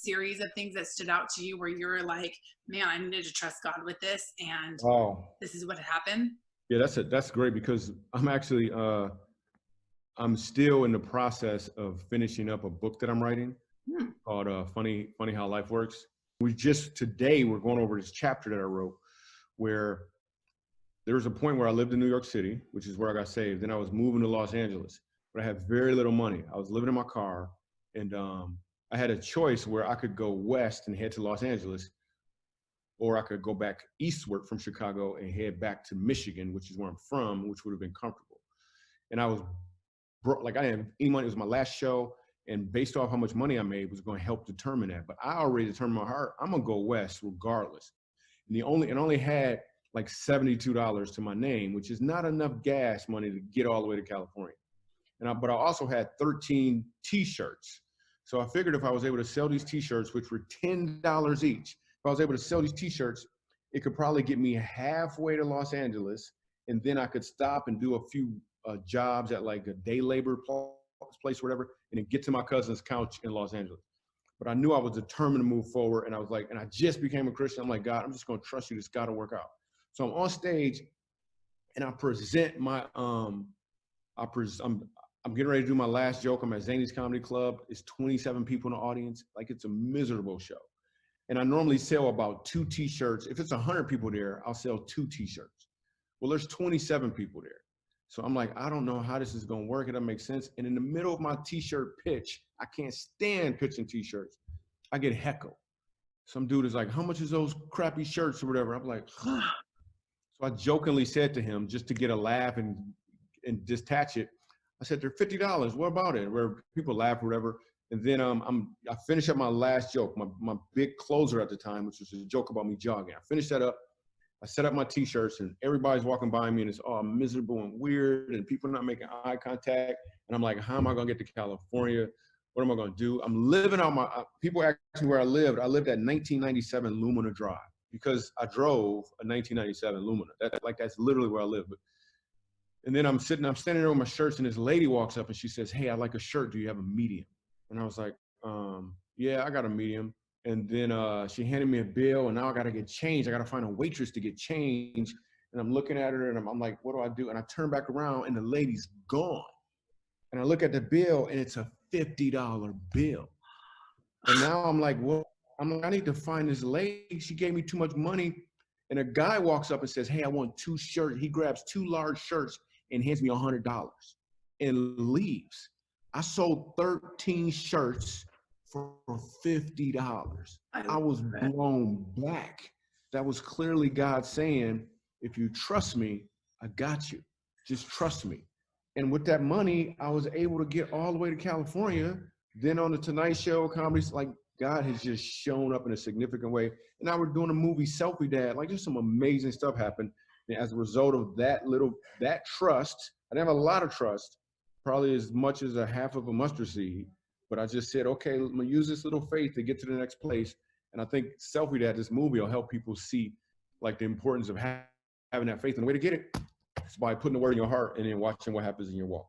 series of things that stood out to you where you're like, man, I needed to trust God with this, and Wow. this is what happened? Yeah, that's great because I'm actually I'm still in the process of finishing up a book that I'm writing Hmm. called Funny How Life Works. Today we're going over this chapter that I wrote where there was a point where I lived in New York City, which is where I got saved. Then I was moving to Los Angeles, but I had very little money. I was living in my car, and I had a choice where I could go west and head to Los Angeles, or I could go back eastward from Chicago and head back to Michigan, which is where I'm from, which would have been comfortable. And I was broke, like I didn't have any money. It was my last show, and based off how much money I made was going to help determine that. But I already determined my heart, I'm gonna go west regardless. And only had like $72 to my name, which is not enough gas money to get all the way to California. But I also had 13 T-shirts. So I figured if I was able to sell these T-shirts, which were $10 each, if I was able to sell these T-shirts, it could probably get me halfway to Los Angeles, and then I could stop and do a few jobs at like a day labor place, or whatever, and then get to my cousin's couch in Los Angeles. But I knew I was determined to move forward, and I was like, and I just became a Christian. I'm like, God, I'm just gonna trust you. This got to work out. So I'm on stage, and I present my I'm getting ready to do my last joke. I'm at Zany's Comedy Club. It's 27 people in the audience. Like, it's a miserable show. And I normally sell about 2 T-shirts. If it's 100 people there, I'll sell 2 T-shirts. Well, there's 27 people there. So I'm like, I don't know how this is gonna work. It doesn't make sense. And in the middle of my T-shirt pitch, I can't stand pitching T-shirts. I get heckled. Some dude is like, how much is those crappy shirts or whatever? I'm like, so I jokingly said to him, just to get a laugh and detach it, I said, they're $50. What about it? Where people laugh or whatever. And then I finished up my last joke, my big closer at the time, which was a joke about me jogging. I finished that up. I set up my T-shirts, and everybody's walking by me, and it's all miserable and weird, and people are not making eye contact. And I'm like, how am I going to get to California? What am I going to do? I'm living on my, people ask me where I lived. I lived at 1997 Lumina Drive because I drove a 1997 Lumina. That's literally where I live. And then I'm standing there with my shirts, and this lady walks up and she says, hey, I like a shirt. Do you have a medium? And I was like, yeah, I got a medium. And then she handed me a bill, and now I got to get changed. I got to find a waitress to get changed. And I'm looking at her, and I'm like, what do I do? And I turn back around, and the lady's gone. And I look at the bill, and it's a $50 bill. And now I'm like, well, I need to find this lady. She gave me too much money. And a guy walks up and says, hey, I want 2 shirts. He grabs 2 large shirts and hands me $100 and leaves. I sold 13 shirts for $50. I was blown back. That was clearly God saying, if you trust me, I got you. Just trust me. And with that money, I was able to get all the way to California. Then on the Tonight Show, comedy, like, God has just shown up in a significant way. And now we're doing a movie, Selfie Dad. Like, just some amazing stuff happened. And as a result of that trust, I didn't have a lot of trust, probably as much as a half of a mustard seed. But I just said, okay, I'm gonna use this little faith to get to the next place. And I think Selfie Dad, this movie, will help people see like the importance of having that faith. And the way to get it is by putting the word in your heart and then watching what happens in your walk.